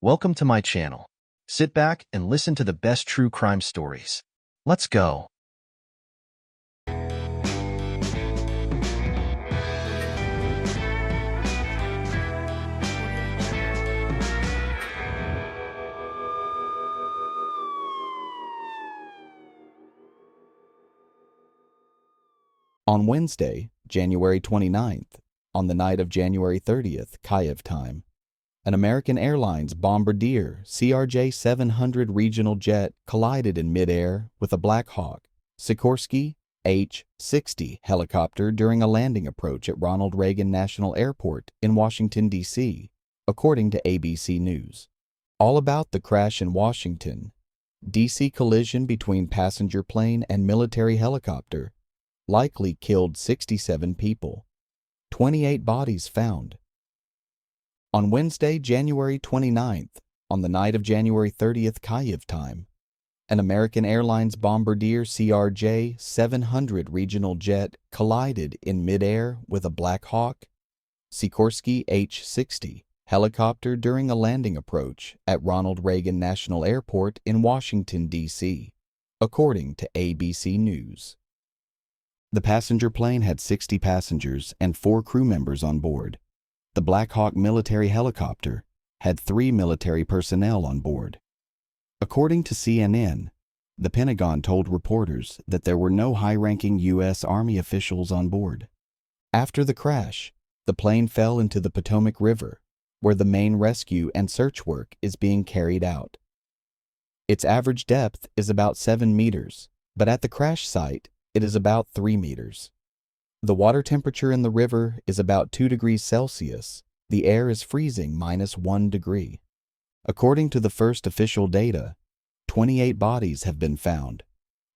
Welcome to my channel. Sit back and listen to the best true crime stories. Let's go. On Wednesday, January 29th, on the night of January 30th, Kyiv time, an American Airlines Bombardier CRJ-700 regional jet collided in midair with a Black Hawk Sikorsky H-60 helicopter during a landing approach at Ronald Reagan National Airport in Washington, D.C., according to ABC News. All about the crash in Washington, D.C. collision between passenger plane and military helicopter likely killed 67 people. 28 bodies found. On Wednesday, January 29th, on the night of January 30th Kyiv time, an American Airlines Bombardier CRJ-700 regional jet collided in midair with a Black Hawk Sikorsky H-60 helicopter during a landing approach at Ronald Reagan National Airport in Washington, D.C., according to ABC News. The passenger plane had 60 passengers and 4 crew members on board. The Black Hawk military helicopter had 3 military personnel on board. According to CNN, the Pentagon told reporters that there were no high-ranking U.S. Army officials on board. After the crash, the plane fell into the Potomac River, where the main rescue and search work is being carried out. Its average depth is about 7 meters, but at the crash site, it is about 3 meters. The water temperature in the river is about 2 degrees Celsius. The air is freezing -1 degree. According to the first official data, 28 bodies have been found,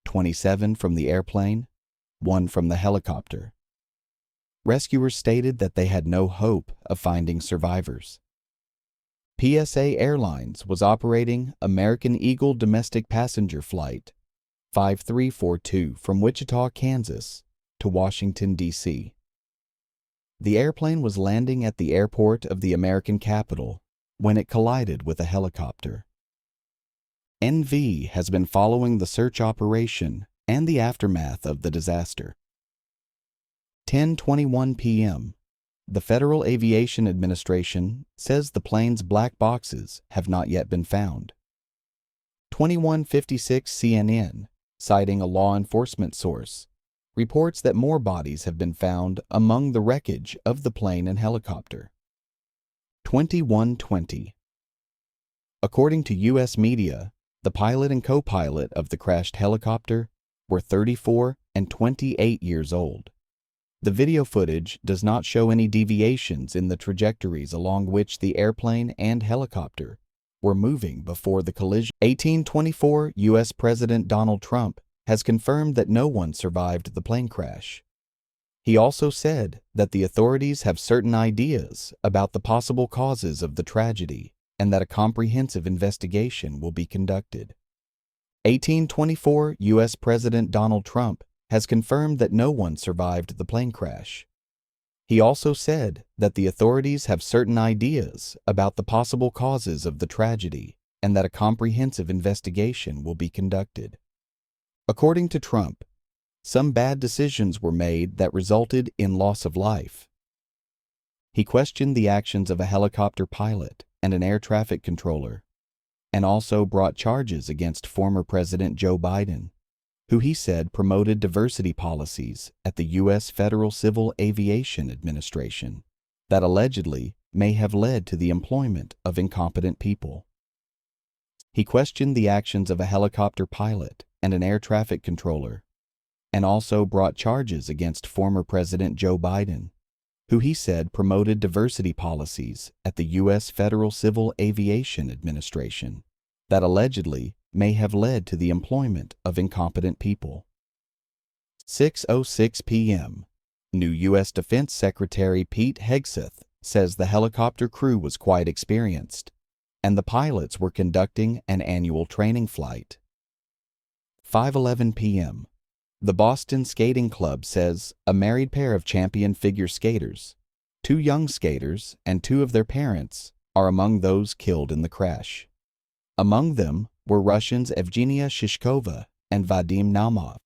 27 from the airplane, 1 from the helicopter. Rescuers stated that they had no hope of finding survivors. PSA Airlines was operating American Eagle domestic passenger flight 5342 from Wichita, Kansas, to Washington, D.C. The airplane was landing at the airport of the American capital when it collided with a helicopter. NV has been following the search operation and the aftermath of the disaster. 10:21 p.m. The Federal Aviation Administration says the plane's black boxes have not yet been found. 21:56 CNN, citing a law enforcement source, reports that more bodies have been found among the wreckage of the plane and helicopter. 21:20. According to U.S. media, the pilot and co-pilot of the crashed helicopter were 34 and 28 years old. The video footage does not show any deviations in the trajectories along which the airplane and helicopter were moving before the collision. 1824 U.S. President Donald Trump has confirmed that no one survived the plane crash. He also said that the authorities have certain ideas about the possible causes of the tragedy and that a comprehensive investigation will be conducted. 1824 U.S. President Donald Trump has confirmed that no one survived the plane crash. He also said that the authorities have certain ideas about the possible causes of the tragedy and that a comprehensive investigation will be conducted. According to Trump, some bad decisions were made that resulted in loss of life. He questioned the actions of a helicopter pilot and an air traffic controller, and also brought charges against former President Joe Biden, who he said promoted diversity policies at the U.S. Federal Civil Aviation Administration that allegedly may have led to the employment of incompetent people. He questioned the actions of a helicopter pilot and an air traffic controller, and also brought charges against former President Joe Biden, who he said promoted diversity policies at the U.S. Federal Civil Aviation Administration that allegedly may have led to the employment of incompetent people. 6:06 p.m. New U.S. Defense Secretary Pete Hegseth says the helicopter crew was quite experienced, and the pilots were conducting an annual training flight. 5:11 p.m. The Boston Skating Club says a married pair of champion figure skaters, 2 young skaters and 2 of their parents, are among those killed in the crash. Among them were Russians Evgenia Shishkova and Vadim Naumov,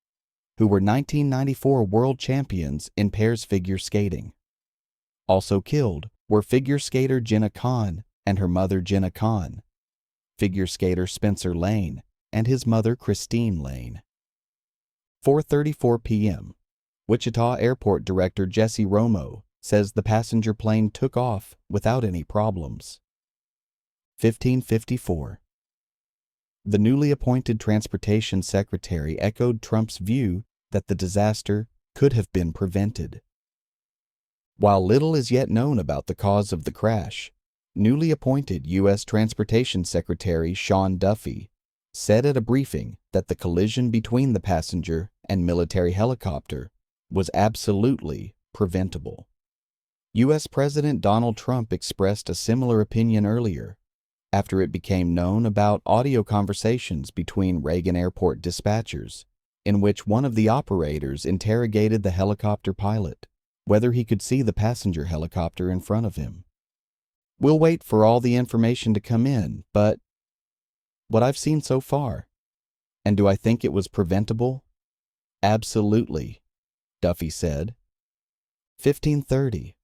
who were 1994 world champions in pairs figure skating. Also killed were figure skater Jenna Kahn and her mother Jenna Kahn, figure skater Spencer Lane and his mother Christine Lane. 4:34 p.m. Wichita Airport Director Jesse Romo says the passenger plane took off without any problems. 15:54. The newly appointed Transportation Secretary echoed Trump's view that the disaster could have been prevented. While little is yet known about the cause of the crash, newly appointed U.S. Transportation Secretary Sean Duffy said at a briefing that the collision between the passenger and military helicopter was absolutely preventable. U.S. President Donald Trump expressed a similar opinion earlier, after it became known about audio conversations between Reagan Airport dispatchers, in which one of the operators interrogated the helicopter pilot whether he could see the passenger helicopter in front of him. "We'll wait for all the information to come in, but what I've seen so far. And do I think it was preventable? Absolutely," Duffy said. 15:30.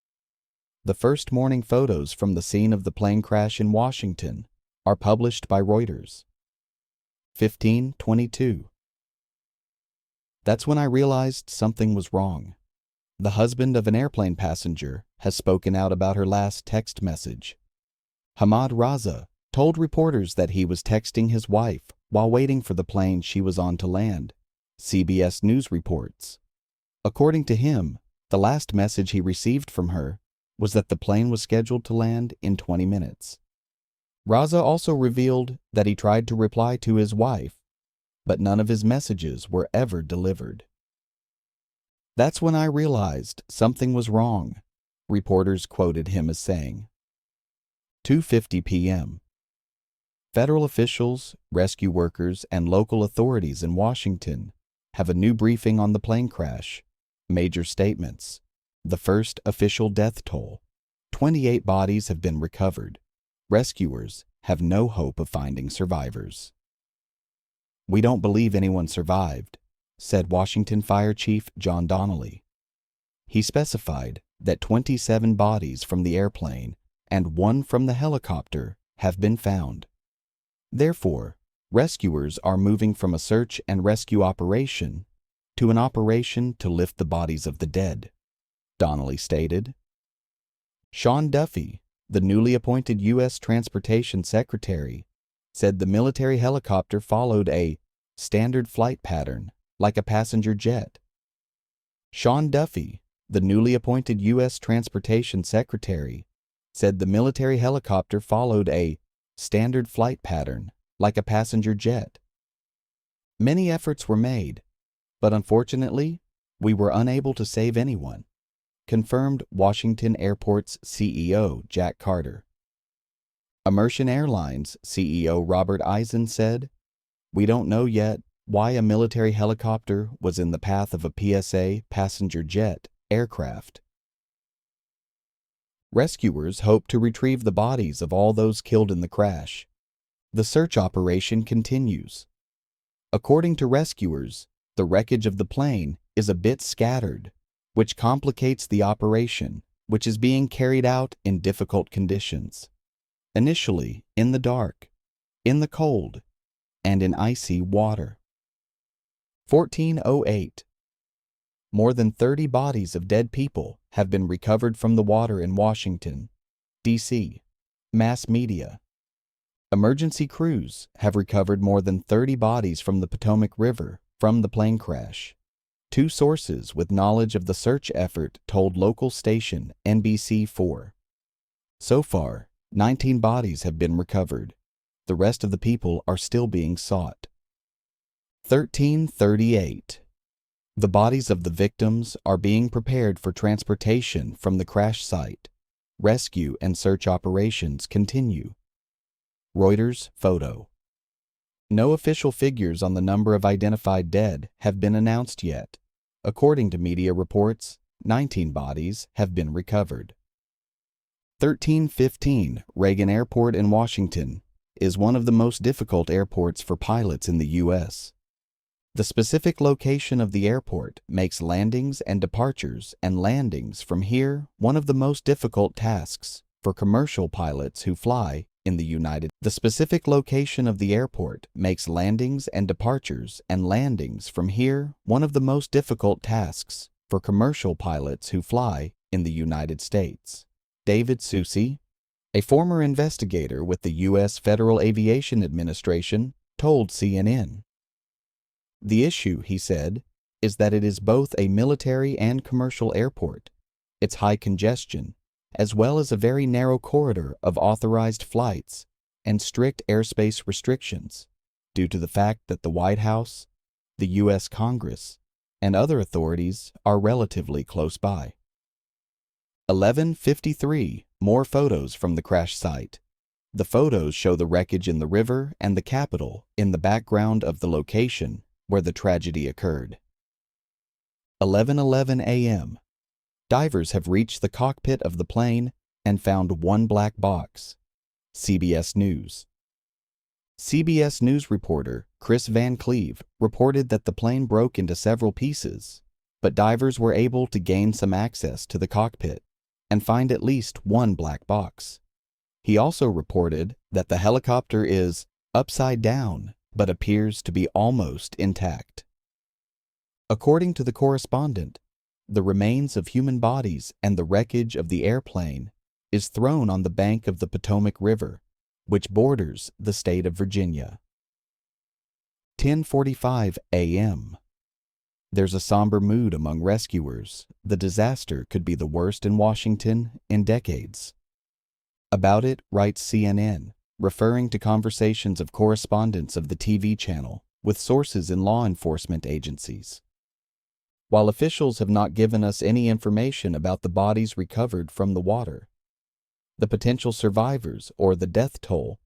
The first morning photos from the scene of the plane crash in Washington are published by Reuters. 15:22. That's when I realized something was wrong. The husband of an airplane passenger has spoken out about her last text message. Hamad Raza told reporters that he was texting his wife while waiting for the plane she was on to land, CBS News reports. According to him, the last message he received from her was that the plane was scheduled to land in 20 minutes. Raza also revealed that he tried to reply to his wife, but none of his messages were ever delivered. "That's when I realized something was wrong," reporters quoted him as saying. 2:50 p.m. Federal officials, rescue workers, and local authorities in Washington have a new briefing on the plane crash. Major statements. The first official death toll. 28 bodies have been recovered. Rescuers have no hope of finding survivors. "We don't believe anyone survived," said Washington Fire Chief John Donnelly. He specified that 27 bodies from the airplane and 1 from the helicopter have been found. Therefore, rescuers are moving from a search and rescue operation to an operation to lift the bodies of the dead, Donnelly stated. Sean Duffy, the newly appointed U.S. Transportation Secretary, said the military helicopter followed a standard flight pattern like a passenger jet. Sean Duffy, the newly appointed U.S. Transportation Secretary, said the military helicopter followed a standard flight pattern like a passenger jet. "Many efforts were made, but unfortunately, we were unable to save anyone," confirmed Washington Airport's CEO Jack Carter. Immersion Airlines CEO Robert Eisen said, "We don't know yet why a military helicopter was in the path of a PSA passenger jet aircraft." Rescuers hope to retrieve the bodies of all those killed in the crash. The search operation continues. According to rescuers, the wreckage of the plane is a bit scattered, which complicates the operation, which is being carried out in difficult conditions. Initially in the dark, in the cold, and in icy water. 14:08. More than 30 bodies of dead people have been recovered from the water in Washington, D.C. Mass media. Emergency crews have recovered more than 30 bodies from the Potomac River from the plane crash. 2 sources with knowledge of the search effort told local station NBC4. So far, 19 bodies have been recovered. The rest of the people are still being sought. 13:38. The bodies of the victims are being prepared for transportation from the crash site. Rescue and search operations continue. Reuters photo. No official figures on the number of identified dead have been announced yet. According to media reports, 19 bodies have been recovered. 1315 Reagan Airport in Washington is one of the most difficult airports for pilots in the U.S. The specific location of the airport makes landings and departures and landings from here one of the most difficult tasks for commercial pilots who fly in the United States. The specific location of the airport makes landings and departures and landings from here one of the most difficult tasks for commercial pilots who fly in the United States. David Susi, a former investigator with the U.S. Federal Aviation Administration, told CNN. The issue, he said, is that it is both a military and commercial airport. Its high congestion, as well as a very narrow corridor of authorized flights and strict airspace restrictions, due to the fact that the White House, the U.S. Congress, and other authorities are relatively close by. 11:53 More photos from the crash site. The photos show the wreckage in the river and the Capitol in the background of the location where the tragedy occurred. 11:11 a.m. Divers have reached the cockpit of the plane and found one black box. CBS News. CBS News reporter Chris Van Cleve reported that the plane broke into several pieces, but divers were able to gain some access to the cockpit and find at least one black box. He also reported that the helicopter is upside down but appears to be almost intact. According to the correspondent, the remains of human bodies and the wreckage of the airplane is thrown on the bank of the Potomac River, which borders the state of Virginia. 10:45 a.m. There's a somber mood among rescuers. The disaster could be the worst in Washington in decades. About it writes CNN, referring to conversations of correspondents of the TV channel with sources in law enforcement agencies. While officials have not given us any information about the bodies recovered from the water, the potential survivors, or the death toll,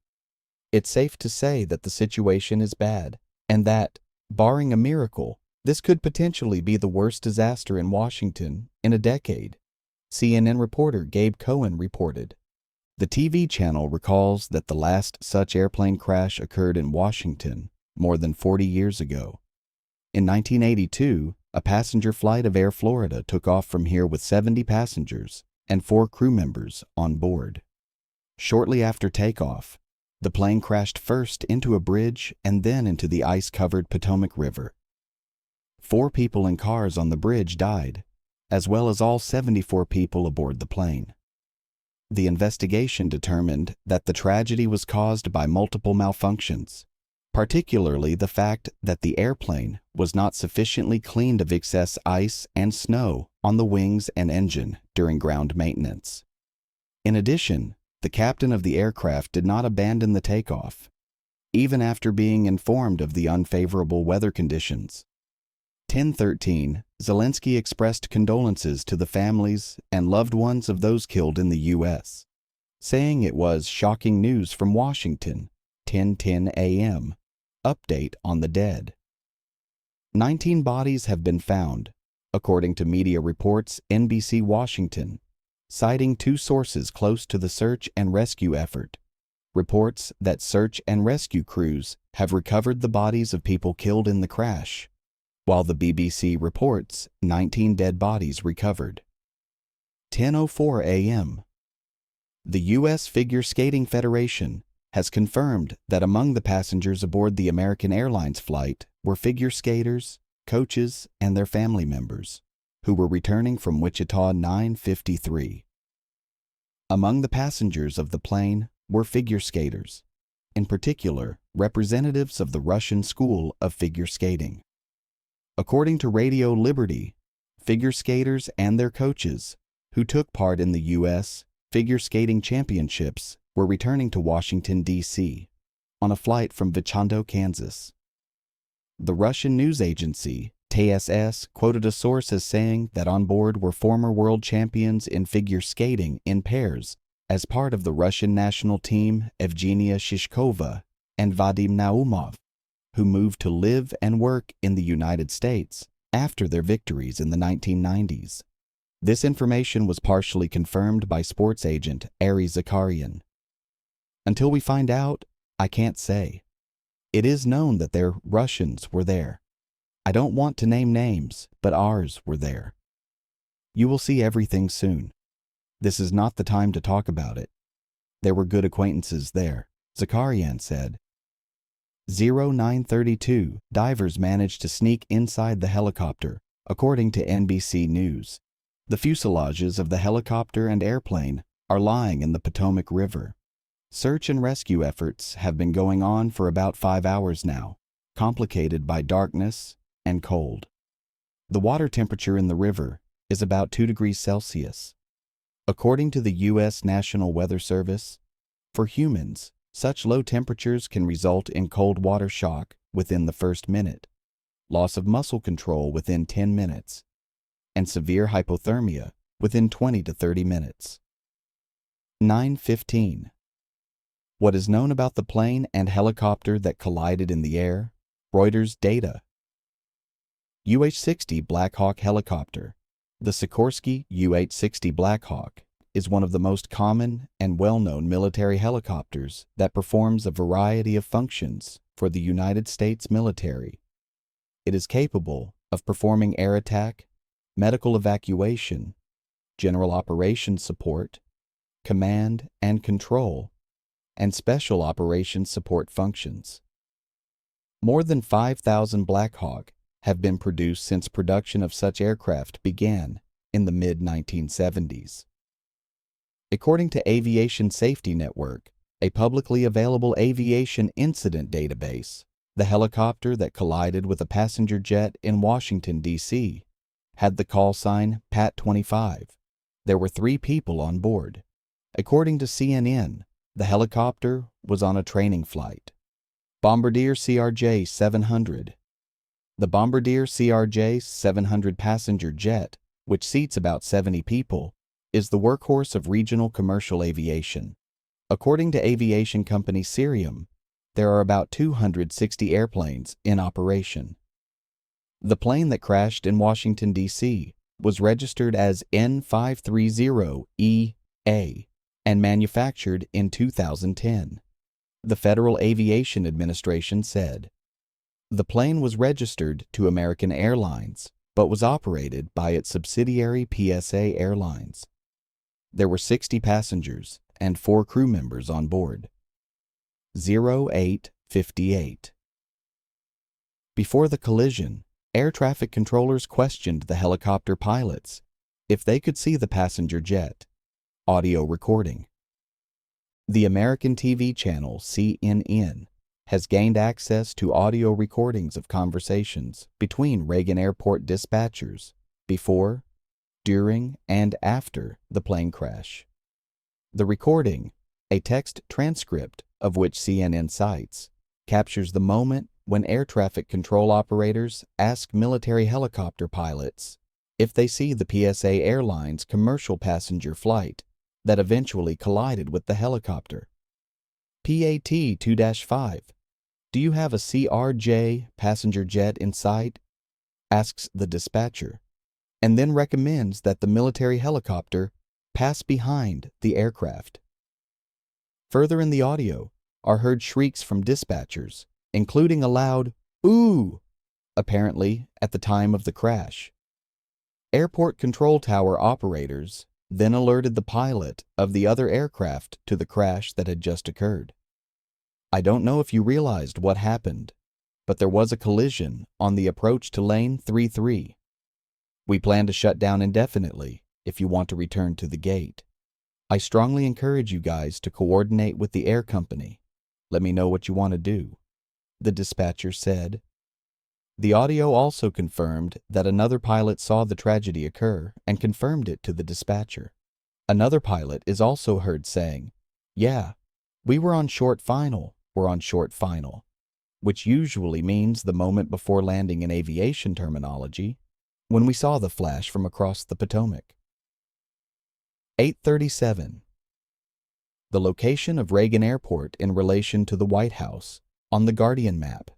it's safe to say that the situation is bad, and that, barring a miracle, this could potentially be the worst disaster in Washington in a decade, CNN reporter Gabe Cohen reported. The TV channel recalls that the last such airplane crash occurred in Washington more than 40 years ago. In 1982, a passenger flight of Air Florida took off from here with 70 passengers and 4 crew members on board. Shortly after takeoff, the plane crashed first into a bridge and then into the ice-covered Potomac River. 4 people in cars on the bridge died, as well as all 74 people aboard the plane. The investigation determined that the tragedy was caused by multiple malfunctions, particularly the fact that the airplane was not sufficiently cleaned of excess ice and snow on the wings and engine during ground maintenance. In addition, the captain of the aircraft did not abandon the takeoff, even after being informed of the unfavorable weather conditions. 10:13 Zelensky expressed condolences to the families and loved ones of those killed in the U.S., saying it was shocking news from Washington. 10:10 a.m. Update on the dead. 19 bodies have been found, according to media reports. NBC Washington, citing 2 sources close to the search and rescue effort, reports that search and rescue crews have recovered the bodies of people killed in the crash, while the BBC reports 19 dead bodies recovered. 10:04 a.m. The U.S. Figure Skating Federation has confirmed that among the passengers aboard the American Airlines flight were figure skaters, coaches, and their family members, who were returning from Wichita 9:53. Among the passengers of the plane were figure skaters, in particular representatives of the Russian School of Figure Skating. According to Radio Liberty, figure skaters and their coaches, who took part in the U.S. Figure Skating Championships, were returning to Washington, D.C., on a flight from Vichando, Kansas. The Russian news agency, TSS, quoted a source as saying that on board were former world champions in figure skating in pairs as part of the Russian national team Evgenia Shishkova and Vadim Naumov, who moved to live and work in the United States after their victories in the 1990s. This information was partially confirmed by sports agent Ari Zakarian. Until we find out, I can't say. It is known that their Russians were there. I don't want to name names, but ours were there. You will see everything soon. This is not the time to talk about it. There were good acquaintances there, Zakarian said. 0932 divers managed to sneak inside the helicopter, according to NBC News. The fuselages of the helicopter and airplane are lying in the Potomac River. Search and rescue efforts have been going on for about 5 hours now, complicated by darkness and cold. The water temperature in the river is about 2 degrees Celsius. According to the U.S. National Weather Service, for humans, such low temperatures can result in cold water shock within the first minute, loss of muscle control within 10 minutes, and severe hypothermia within 20 to 30 minutes. 9:15. What is known about the plane and helicopter that collided in the air? Reuters data. UH-60 Black Hawk helicopter. The Sikorsky UH-60 Black Hawk is one of the most common and well-known military helicopters that performs a variety of functions for the United States military. It is capable of performing air attack, medical evacuation, general operations support, command and control, and special operations support functions. More than 5,000 Black Hawk have been produced since production of such aircraft began in the mid-1970s. According to Aviation Safety Network, a publicly available aviation incident database, the helicopter that collided with a passenger jet in Washington, D.C., had the call sign Pat 25. There were 3 people on board. According to CNN, the helicopter was on a training flight. Bombardier CRJ-700. The Bombardier CRJ-700 passenger jet, which seats about 70 people, is the workhorse of regional commercial aviation. According to aviation company Cirium, there are about 260 airplanes in operation. The plane that crashed in Washington, D.C. was registered as N530EA and manufactured in 2010. The Federal Aviation Administration said. The plane was registered to American Airlines, but was operated by its subsidiary PSA Airlines. There were 60 passengers and 4 crew members on board. 0858. Before the collision, air traffic controllers questioned the helicopter pilots if they could see the passenger jet. Audio recording. The American TV channel CNN has gained access to audio recordings of conversations between Reagan Airport dispatchers before, during, and after the plane crash. The recording, a text transcript of which CNN cites, captures the moment when air traffic control operators ask military helicopter pilots if they see the PSA Airlines commercial passenger flight that eventually collided with the helicopter. PAT 2-5. Do you have a CRJ passenger jet in sight? Asks the dispatcher, and then recommends that the military helicopter pass behind the aircraft. Further in the audio are heard shrieks from dispatchers, including a loud "ooh," apparently at the time of the crash. Airport control tower operators then alerted the pilot of the other aircraft to the crash that had just occurred. I don't know if you realized what happened, but there was a collision on the approach to lane 33. We plan to shut down indefinitely if you want to return to the gate. I strongly encourage you guys to coordinate with the air company. Let me know what you want to do, the dispatcher said. The audio also confirmed that another pilot saw the tragedy occur and confirmed it to the dispatcher. Another pilot is also heard saying, "Yeah, we were on short final, which usually means the moment before landing in aviation terminology, when we saw the flash from across the Potomac." 837. The location of Reagan Airport in relation to the White House on the Guardian map.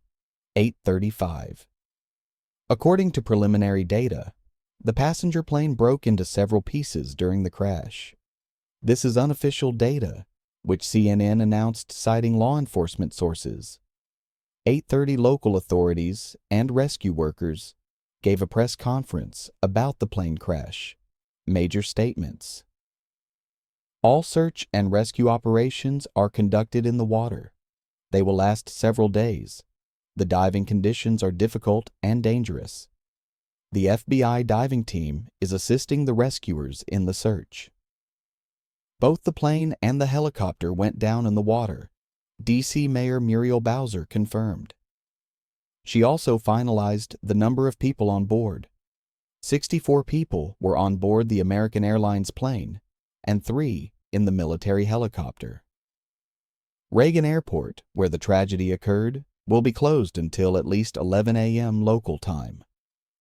835. According to preliminary data, The passenger plane broke into several pieces during the crash. This is unofficial data, which CNN announced citing law enforcement sources. 8:30 local authorities and rescue workers gave a press conference about the plane crash. Major statements. All search and rescue operations are conducted in the water. They will last several days. The diving conditions are difficult and dangerous. The FBI diving team is assisting the rescuers in the search. Both the plane and the helicopter went down in the water, D.C. Mayor Muriel Bowser confirmed. She also finalized the number of people on board. 64 people were on board the American Airlines plane, and 3 in the military helicopter. Reagan Airport, where the tragedy occurred, will be closed until at least 11 a.m. local time.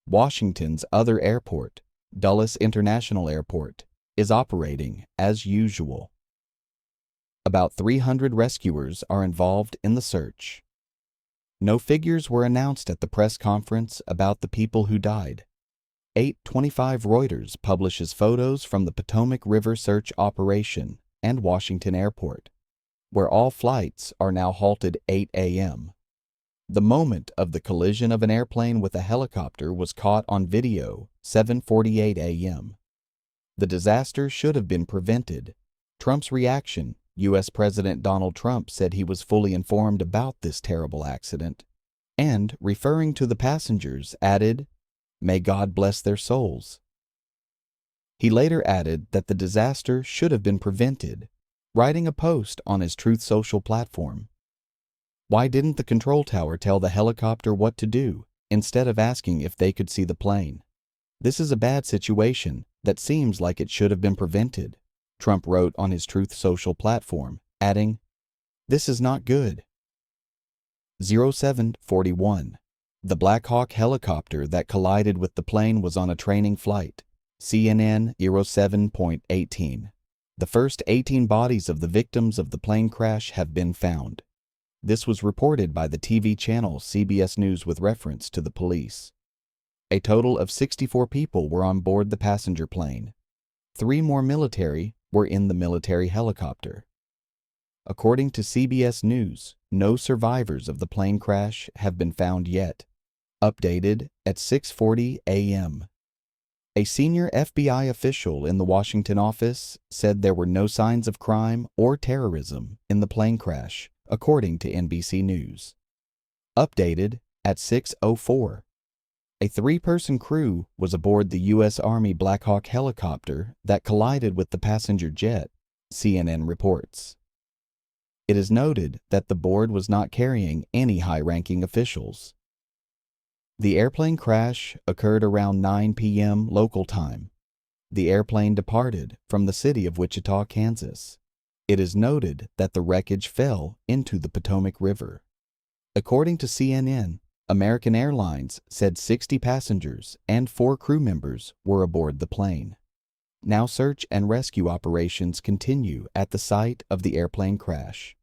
Washington's other airport, Dulles International Airport, is operating as usual. About 300 rescuers are involved in the search. No figures were announced at the press conference about the people who died. 8:25 Reuters publishes photos from the Potomac River search operation and Washington Airport, where all flights are now halted 8 a.m. The moment of the collision of an airplane with a helicopter was caught on video 7:48 a.m. The disaster should have been prevented. Trump's reaction. U.S. President Donald Trump said he was fully informed about this terrible accident, and, referring to the passengers, added, "May God bless their souls." He later added that the disaster should have been prevented, writing a post on his Truth Social platform. Why didn't the control tower tell the helicopter what to do, instead of asking if they could see the plane? This is a bad situation that seems like it should have been prevented, Trump wrote on his Truth Social platform, adding, "This is not good." 0741. The Black Hawk helicopter that collided with the plane was on a training flight. CNN 07.18. The first 18 bodies of the victims of the plane crash have been found. This was reported by the TV channel CBS News with reference to the police. A total of 64 people were on board the passenger plane. 3 more military were in the military helicopter. According to CBS News, no survivors of the plane crash have been found yet. Updated at 6:40 a.m. A senior FBI official in the Washington office said there were no signs of crime or terrorism in the plane crash, according to NBC News. Updated at 6:04. A 3-person crew was aboard the U.S. Army Black Hawk helicopter that collided with the passenger jet, CNN reports. It is noted that the board was not carrying any high-ranking officials. The airplane crash occurred around 9 p.m. local time. The airplane departed from the city of Wichita, Kansas. It is noted that the wreckage fell into the Potomac River. According to CNN, American Airlines said 60 passengers and 4 crew members were aboard the plane. Now search and rescue operations continue at the site of the airplane crash.